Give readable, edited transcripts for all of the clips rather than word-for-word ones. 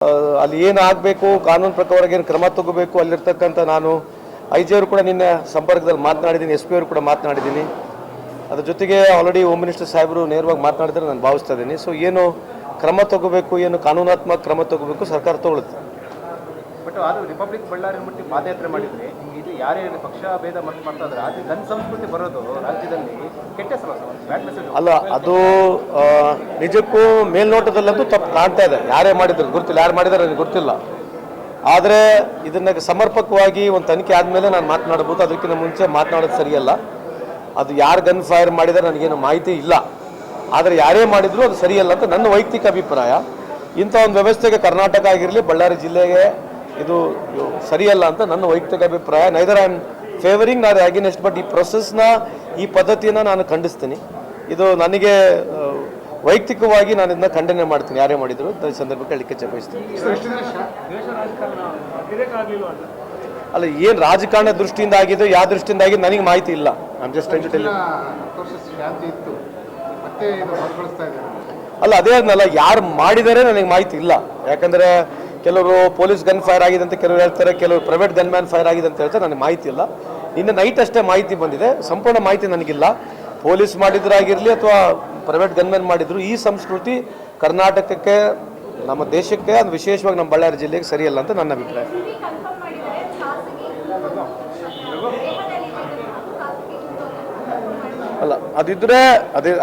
ಅಲ್ಲಿ ಏನು ಆಗಬೇಕು, ಕಾನೂನು ಪ್ರಕಾರ ಏನು ಕ್ರಮ ತಗೋಬೇಕು, ಅಲ್ಲಿರ್ತಕ್ಕಂಥ ನಾನು IG ಅವರು ಕೂಡ ನಿನ್ನೆ ಸಂಪರ್ಕದಲ್ಲಿ ಮಾತನಾಡಿದ್ದೀನಿ, SP ಅವರು ಕೂಡ ಮಾತನಾಡಿದ್ದೀನಿ. ಅದ್ರ ಜೊತೆಗೆ ಆಲ್ರೆಡಿ ಹೋಮ್ ಮಿನಿಸ್ಟರ್ ಸಾಹೇಬರು ನೇರವಾಗಿ ಮಾತನಾಡಿದ್ರೆ ನಾನು ಭಾವಿಸ್ತಾ ಇದ್ದೀನಿ. ಸೊ ಏನು ಕ್ರಮ ತಗೋಬೇಕು, ಏನು ಕಾನೂನಾತ್ಮಕ ಕ್ರಮ ತಗೋಬೇಕು ಸರ್ಕಾರ ತಗೊಳುತ್ತೆ. ಬಟ್ ಅದು ರಿಪಬ್ಲಿಕ್ ಬಳ್ಳಾರಿ ಮುಟ್ಟಿ ಪಾದಯಾತ್ರೆ ಮಾಡಿದರೆ ಇದು ಯಾರೇ ಪಕ್ಷ ಭೇದ ಮಾಡ್ತಾ ಇದ್ದಾರೆ, ಅದು ಗನ್ ಸಂಸ್ಕೃತಿ ಬರೋದು ರಾಜ್ಯದಲ್ಲಿ ಕೆಟ್ಟ ಬ್ಯಾಡ್ ಮೆಸೇಜ್ ಅಲ್ಲ. ಅದು ನಿಜಕ್ಕೂ ಮೇಲ್ನೋಟದಲ್ಲಂತೂ ತಪ್ಪು ಕಾಣ್ತಾ ಇದೆ. ಯಾರೇ ಮಾಡಿದ್ರು ಗೊತ್ತಿಲ್ಲ, ಯಾರು ಮಾಡಿದಾರೆ ನನಗೆ ಗೊತ್ತಿಲ್ಲ. ಆದರೆ ಇದನ್ನ ಸಮರ್ಪಕವಾಗಿ ಒಂದು ತನಿಖೆ ಆದಮೇಲೆ ನಾನು ಮಾತನಾಡ್ಬೋದು. ಅದಕ್ಕಿಂತ ಮುಂಚೆ ಮಾತನಾಡೋದು ಸರಿಯಲ್ಲ. ಅದು ಯಾರು ಗನ್ ಫೈರ್ ಮಾಡಿದರೆ ನನಗೇನು ಮಾಹಿತಿ ಇಲ್ಲ. ಆದರೆ ಯಾರೇ ಮಾಡಿದ್ರು ಅದು ಸರಿಯಲ್ಲ ಅಂತ ನನ್ನ ವೈಯಕ್ತಿಕ ಅಭಿಪ್ರಾಯ. ಇಂಥ ಒಂದು ವ್ಯವಸ್ಥೆಗೆ ಕರ್ನಾಟಕ ಆಗಿರಲಿ, ಬಳ್ಳಾರಿ ಜಿಲ್ಲೆಗೆ ಇದು ಸರಿಯಲ್ಲ ಅಂತ ನನ್ನ ವೈಯಕ್ತಿಕ ಅಭಿಪ್ರಾಯ. ನೈದರ್ ಐ ಆಮ್ ಫೇವರಿಂಗ್ ನಾರ್ ಅಗೇನೆಸ್ಟ್, ಬಟ್ ಈ ಪ್ರೊಸೆಸ್ನ, ಈ ಪದ್ಧತಿಯನ್ನು ನಾನು ಖಂಡಿಸ್ತೀನಿ. ಇದು ನನಗೆ ವೈಯಕ್ತಿಕವಾಗಿ ನಾನು ಇದನ್ನ ಖಂಡನೆ ಮಾಡ್ತೀನಿ, ಯಾರೇ ಮಾಡಿದ್ರು ಈ ಸಂದರ್ಭಕ್ಕೆ ಹೇಳಲಿಕ್ಕೆ ಬಯಸ್ತೀನಿ. ಅಲ್ಲ, ಏನು ರಾಜಕಾರಣ ದೃಷ್ಟಿಯಿಂದ ಆಗಿದ್ದು, ಯಾವ ದೃಷ್ಟಿಯಿಂದ ಆಗಿದ್ದು ನನಗೆ ಮಾಹಿತಿ ಇಲ್ಲ. ಐ ಜಸ್ಟ್ ಅಲ್ಲ, ಅದೇ ಅದನ್ನಲ್ಲ, ಯಾರು ಮಾಡಿದರೆ ನನಗೆ ಮಾಹಿತಿ ಇಲ್ಲ. ಯಾಕಂದರೆ ಕೆಲವರು ಪೊಲೀಸ್ ಗನ್ ಫೈರ್ ಆಗಿದೆ ಅಂತ ಕೆಲವರು ಹೇಳ್ತಾರೆ, ಕೆಲವರು ಪ್ರೈವೇಟ್ ಗನ್ ಮ್ಯಾನ್ ಫೈರ್ ಆಗಿದೆ ಅಂತ ಹೇಳ್ತಾರೆ. ನನಗೆ ಮಾಹಿತಿ ಇಲ್ಲ. ನಿನ್ನೆ ನೈಟ್ ಅಷ್ಟೇ ಮಾಹಿತಿ ಬಂದಿದೆ, ಸಂಪೂರ್ಣ ಮಾಹಿತಿ ನನಗಿಲ್ಲ. ಪೊಲೀಸ್ ಮಾಡಿದ್ರಾಗಿರಲಿ ಅಥವಾ ಪ್ರೈವೇಟ್ ಗನ್ ಮ್ಯಾನ್ ಮಾಡಿದ್ರು, ಈ ಸಂಸ್ಕೃತಿ ಕರ್ನಾಟಕಕ್ಕೆ, ನಮ್ಮ ದೇಶಕ್ಕೆ, ಅದು ವಿಶೇಷವಾಗಿ ನಮ್ಮ ಬಳ್ಳಾರಿ ಜಿಲ್ಲೆಗೆ ಸರಿಯಲ್ಲ ಅಂತ ನನ್ನ ಅಭಿಪ್ರಾಯ. ಅಲ್ಲ, ಅದಿದ್ರೆ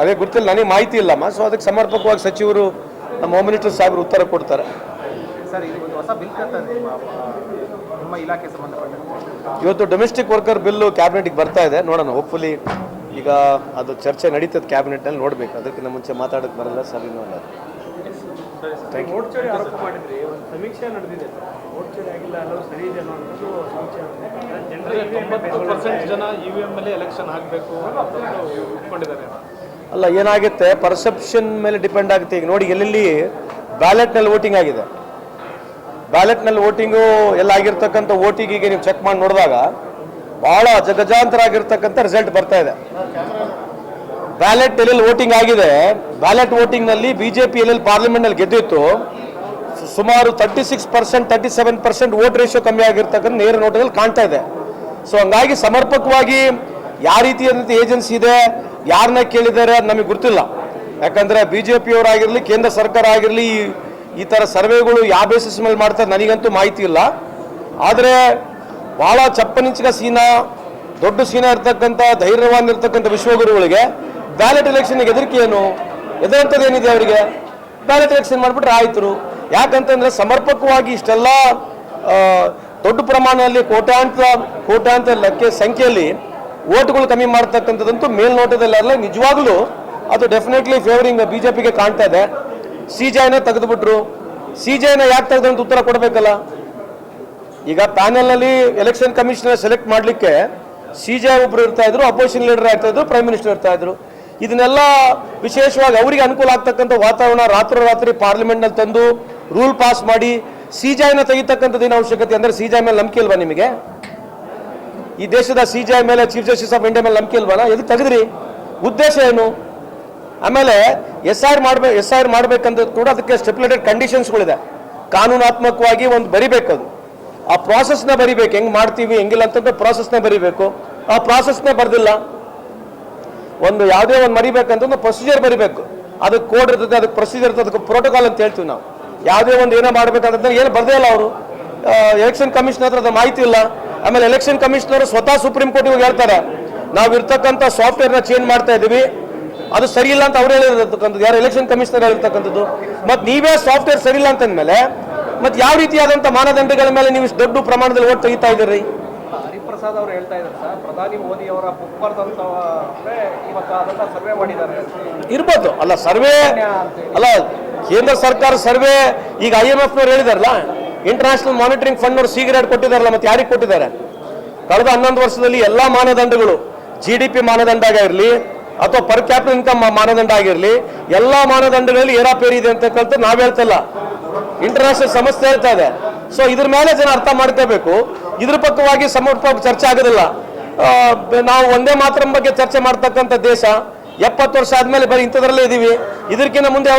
ಅದೇ ಗೊತ್ತಿಲ್ಲ, ನನಗೆ ಮಾಹಿತಿ ಇಲ್ಲಮ್ಮ. ಸೊ ಅದಕ್ಕೆ ಸಮರ್ಪಕವಾಗಿ ಸಚಿವರು, ನಮ್ಮ ಹೋಮ್ ಮಿನಿಸ್ಟರ್ ಸಾಹೇಬರು ಉತ್ತರ ಕೊಡ್ತಾರೆ. ಸರ್, ಇದು ಒಂದು ಹೊಸ ಬಿಲ್ ನಿಮ್ಮ ಇಲಾಖೆ ಸಂಬಂಧಪಟ್ಟ ಇವತ್ತು ಡೊಮೆಸ್ಟಿಕ್ ವರ್ಕರ್ ಬಿಲ್ಲು ಕ್ಯಾಬಿನೆಟ್ಗೆ ಬರ್ತಾ ಇದೆ. ನೋಡೋಣ, ಹೋಪ್ಫುಲಿ ಈಗ ಅದು ಚರ್ಚೆ ನಡೀತದೆ ಕ್ಯಾಬಿನೆಟ್ನಲ್ಲಿ, ನೋಡಬೇಕು. ಅದಕ್ಕಿಂತ ಮುಂಚೆ ಮಾತಾಡೋಕ್ಕೆ ಬರಲ್ಲ. ಸರಿನೂ ಅಲ್ಲ. ವೋಟ್ ಚೋರಿ ಆರೋಪ ಮಾಡಿದ್ರಿ, ಒಂದು ಸಮೀಕ್ಷೆ ನಡೆದಿದೆ. ವೋಟ್ ಚೋರಿ ಆಗಿಲ್ಲ, ಎಲ್ಲರೂ ಸರಿ ಇದೆ ಅನ್ನೋದು ಸಮೀಕ್ಷೆ. ಜನ EVM ಮೇಲೆ ಎಲೆಕ್ಷನ್ ಆಗಬೇಕು ಒಪ್ಕೊಂಡಿದ್ದಾರೆ. ಅಲ್ಲ, ಏನಾಗುತ್ತೆ, ಪರ್ಸೆಪ್ಷನ್ ಮೇಲೆ ಡಿಪೆಂಡ್ ಆಗುತ್ತೆ. ಈಗ ನೋಡಿ, ಎಲ್ಲೆಲ್ಲಿ ಬ್ಯಾಲೆಟ್ನಲ್ಲಿ ವೋಟಿಂಗ್ ಆಗಿದೆ, ಬ್ಯಾಲೆಟ್ನಲ್ಲಿ ವೋಟಿಂಗು ಎಲ್ಲ ಆಗಿರ್ತಕ್ಕಂಥ ವೋಟಿಂಗಿಗೆ ನೀವು ಚೆಕ್ ಮಾಡಿ ನೋಡಿದಾಗ ಭಾಳ ಜಗಜಾಂತರ ಆಗಿರ್ತಕ್ಕಂಥ ರಿಸಲ್ಟ್ ಬರ್ತಾ ಇದೆ. ಬ್ಯಾಲೆಟ್ ಎಲ್ಲೆಲ್ಲಿ ವೋಟಿಂಗ್ ಆಗಿದೆ, ಬ್ಯಾಲೆಟ್ ವೋಟಿಂಗ್ನಲ್ಲಿ BJP ಎಲ್ಲೆಲ್ಲಿ ಪಾರ್ಲಿಮೆಂಟ್ನಲ್ಲಿ ಗೆದ್ದಿತ್ತು, ಸುಮಾರು 36%, 37% ವೋಟ್ ರೇಷಿಯೋ ಕಮ್ಮಿ ಆಗಿರ್ತಕ್ಕಂಥ ನೇರ ನೋಟದಲ್ಲಿ ಕಾಣ್ತಾ ಇದೆ. ಸೊ ಹಂಗಾಗಿ ಸಮರ್ಪಕವಾಗಿ ಯಾವ ರೀತಿಯಾದಂಥ ಏಜೆನ್ಸಿ ಇದೆ, ಯಾರನ್ನ ಕೇಳಿದ್ದಾರೆ ಅದು ನಮಗೆ ಗೊತ್ತಿಲ್ಲ. ಯಾಕಂದರೆ BJP ಅವರಾಗಿರಲಿ, ಕೇಂದ್ರ ಸರ್ಕಾರ ಆಗಿರಲಿ, ಈ ಥರ ಸರ್ವೆಗಳು ಯಾವ ಬೇಸಿಸ್ ಮೇಲೆ ಮಾಡ್ತಾರೆ ನನಗಂತೂ ಮಾಹಿತಿ ಇಲ್ಲ. ಆದರೆ ಭಾಳ ಚಪ್ಪನಿಂಚಿನ ಸೀನಾ, ದೊಡ್ಡ ಸೀನಾ ಇರ್ತಕ್ಕಂಥ, ಧೈರ್ಯವಾನ್ ಇರ್ತಕ್ಕಂಥ ವಿಶ್ವಗುರುಗಳಿಗೆ ಬ್ಯಾಲೆಟ್ ಎಲೆಕ್ಷನ್ಗೆ ಹೆದರಿಕೆ ಏನು, ಹೆದರಂಥದ್ದೇನಿದೆ ಅವರಿಗೆ? ಬ್ಯಾಲೆಟ್ ಎಲೆಕ್ಷನ್ ಮಾಡಿಬಿಟ್ರೆ ಆಯ್ತು. ಯಾಕಂತಂದರೆ ಸಮರ್ಪಕವಾಗಿ ಇಷ್ಟೆಲ್ಲ ದೊಡ್ಡ ಪ್ರಮಾಣದಲ್ಲಿ ಕೋಟ್ಯಾಂತರ ಸಂಖ್ಯೆಯಲ್ಲಿ ಓಟ್ಗಳು ಕಮ್ಮಿ ಮಾಡ್ತಕ್ಕಂಥದ್ದಂತೂ ಮೇಲ್ನೋಟದಲ್ಲ. ನಿಜವಾಗ್ಲೂ ಅದು ಡೆಫಿನೆಟ್ಲಿ ಫೇವರಿಂಗ್ BJPಗೆ ಕಾಣ್ತಾ ಇದೆ. CJIನ ತೆಗೆದುಬಿಟ್ರು. CJIನ ಯಾಕೆ ತೆಗೆದು ಅಂತ ಉತ್ತರ ಕೊಡಬೇಕಲ್ಲ. ಈಗ ಪ್ಯಾನೆಲ್ನಲ್ಲಿ ಎಲೆಕ್ಷನ್ ಕಮಿಷನರ್ ಸೆಲೆಕ್ಟ್ ಮಾಡಲಿಕ್ಕೆ CJI ಒಬ್ಬರು ಇರ್ತಾ ಇದ್ರು, ಅಪೋಸಿಷನ್ ಲೀಡರ್ ಆಗ್ತಾ ಇದ್ರು, ಪ್ರೈಮ್ ಮಿನಿಸ್ಟರ್ ಇರ್ತಾ ಇದ್ರು. ಇದನ್ನೆಲ್ಲ ವಿಶೇಷವಾಗಿ ಅವರಿಗೆ ಅನುಕೂಲ ಆಗ್ತಕ್ಕಂಥ ವಾತಾವರಣ ರಾತ್ರಿ ಪಾರ್ಲಿಮೆಂಟ್ನಲ್ಲಿ ತಂದು ರೂಲ್ ಪಾಸ್ ಮಾಡಿ CJIನ ತೆಗಿತಕ್ಕಂಥದ್ದು ಏನು ಅವಶ್ಯಕತೆ? ಅಂದರೆ CJI ಮೇಲೆ ನಂಬಿಕೆ ಇಲ್ವಾ ನಿಮಗೆ? ಈ ದೇಶದ CJI ಮೇಲೆ, ಚೀಫ್ ಜಸ್ಟಿಸ್ ಆಫ್ ಇಂಡಿಯಾ ಮೇಲೆ ನಂಬಿಕೆ ಇಲ್ವಲ್ಲ? ಎದಕ್ಕೆ ತೆಗೆದ್ರಿ? ಉದ್ದೇಶ ಏನು? ಆಮೇಲೆ SIR ಮಾಡಬೇಕಂತ ಕೂಡ ಅದಕ್ಕೆ ಸ್ಟಿಪ್ಯುಲೇಟೆಡ್ ಕಂಡೀಷನ್ಸ್ಗಳಿದೆ. ಕಾನೂನಾತ್ಮಕವಾಗಿ ಒಂದು ಬರಿಬೇಕು, ಅದು ಆ ಪ್ರಾಸೆಸ್ನ ಬರಿಬೇಕು. ಹೆಂಗೆ ಮಾಡ್ತೀವಿ, ಹೆಂಗಿಲ್ಲ ಅಂತಂದ್ರೆ ಪ್ರಾಸೆಸ್ನ ಬರಿಬೇಕು. ಆ ಪ್ರಾಸೆಸ್ನೇ ಬರ್ದಿಲ್ಲ. ಒಂದು ಯಾವುದೇ ಒಂದು ಮರಿಬೇಕಂತಂದ್ರೆ ಪ್ರೊಸೀಜರ್ ಬರಿಬೇಕು. ಅದಕ್ಕೆ ಕೋಡ್ ಇರ್ತದೆ, ಅದಕ್ಕೆ ಪ್ರೊಸೀಜರ್ ಇರ್ತದೆ, ಅದಕ್ಕೆ ಪ್ರೋಟೋಕಾಲ್ ಅಂತ ಹೇಳ್ತೀವಿ ನಾವು. ಯಾವುದೇ ಒಂದು ಏನೋ ಮಾಡಬೇಕಂತಂದ್ರೆ ಏನು ಬರ್ದೇ ಇಲ್ಲ ಅವರು. ಎಲೆಕ್ಷನ್ ಕಮಿಷನರ್ ಹತ್ರ ಅದು ಮಾಹಿತಿ ಇಲ್ಲ. ಆಮೇಲೆ ಎಲೆಕ್ಷನ್ ಕಮಿಷನರ್ ಸ್ವತಃ ಸುಪ್ರೀಂ ಕೋರ್ಟಿಗೆ ಹೋಗಿ ಹೇಳ್ತಾರೆ, ನಾವು ಇರ್ತಕ್ಕಂಥ ಸಾಫ್ಟ್ವೇರ್ನ ಚೇಂಜ್ ಮಾಡ್ತಾ ಇದ್ದೀವಿ, ಅದು ಸರಿ ಇಲ್ಲ ಅಂತ ಅವ್ರು ಹೇಳಿರ್ತಕ್ಕಂಥದ್ದು. ಯಾರು? ಎಲೆಕ್ಷನ್ ಕಮಿಷನರ್ ಹೇಳಿರ್ತಕ್ಕಂಥದ್ದು. ಮತ್ತು ನೀವೇ ಸಾಫ್ಟ್ವೇರ್ ಸರಿ ಇಲ್ಲ ಅಂತಂದ್ಮೇಲೆ ಮತ್ತೆ ಯಾವ ರೀತಿಯಾದಂಥ ಮಾನದಂಡಗಳ ಮೇಲೆ ನೀವು ಇಷ್ಟು ದೊಡ್ಡ ಪ್ರಮಾಣದಲ್ಲಿ ಓಟ್ ತೆಗಿತಾ ಇದ್ದೀರಿ? ಹರಿಪ್ರಸಾದ್ ಅವರು ಹೇಳ್ತಾ ಇದ್ದಾರೆ ಸರ್, ಪ್ರಧಾನಿ ಮೋದಿ ಅವರ ಬುಕ್ ಬರೆದಂತ ಇವತ್ತು ಅದನ್ನ ಸರ್ವೆ ಮಾಡಿದ್ದಾರೆ ಇರ್ಬೋದು. ಅಲ್ಲ, ಸರ್ವೆ ಅಲ್ಲ, ಕೇಂದ್ರ ಸರ್ಕಾರ ಸರ್ವೆ. ಈಗ IMFನವ್ರು ಹೇಳಿದಾರಲ್ಲ, ಇಂಟರ್ನ್ಯಾಷನಲ್ ಮಾನಿಟರಿಂಗ್ ಫಂಡ್ನವ್ರು ಸಿಗರೇಟ್ ಕೊಟ್ಟಿದ್ದಾರಲ್ಲ, ಮತ್ತೆ ಯಾರಿಗೆ ಕೊಟ್ಟಿದ್ದಾರೆ? ಕಳೆದ 11 ವರ್ಷದಲ್ಲಿ ಎಲ್ಲ ಮಾನದಂಡಗಳು, GDP ಮಾನದಂಡ ಆಗಿರಲಿ ಅಥವಾ ಪರ್ ಕ್ಯಾಪಿಟಲ್ ಇನ್ಕಮ್ ಮಾನದಂಡ ಆಗಿರಲಿ, ಎಲ್ಲ ಮಾನದಂಡಗಳಲ್ಲಿ ಏರಾಪೇರಿ ಇದೆ ಅಂತಕ್ಕಂಥ ನಾವು ಹೇಳ್ತಲ್ಲ, ಇಂಟರ್ನ್ಯಾಷನಲ್ ಸಂಸ್ಥೆ ಹೇಳ್ತಾ ಇದೆ. ಸೊ ಇದ್ರ ಮೇಲೆ ಜನ ಅರ್ಥ ಮಾಡ್ಕೋಬೇಕು. ಇದ್ರ ಪಕ್ಕವಾಗಿ ಸಮರ್ಪಕ ಚರ್ಚೆ ಆಗೋದಿಲ್ಲ. ನಾವು ಒಂದೇ ಮಾತ್ರ ಬಗ್ಗೆ ಚರ್ಚೆ ಮಾಡ್ತಕ್ಕಂಥ ದೇಶ. 70 ವರ್ಷ ಆದ್ಮೇಲೆ ಬರೀ ಇಂಥದ್ರಲ್ಲೇ ಇದೀವಿ. ಇದಕ್ಕಿಂತ ಮುಂದೆ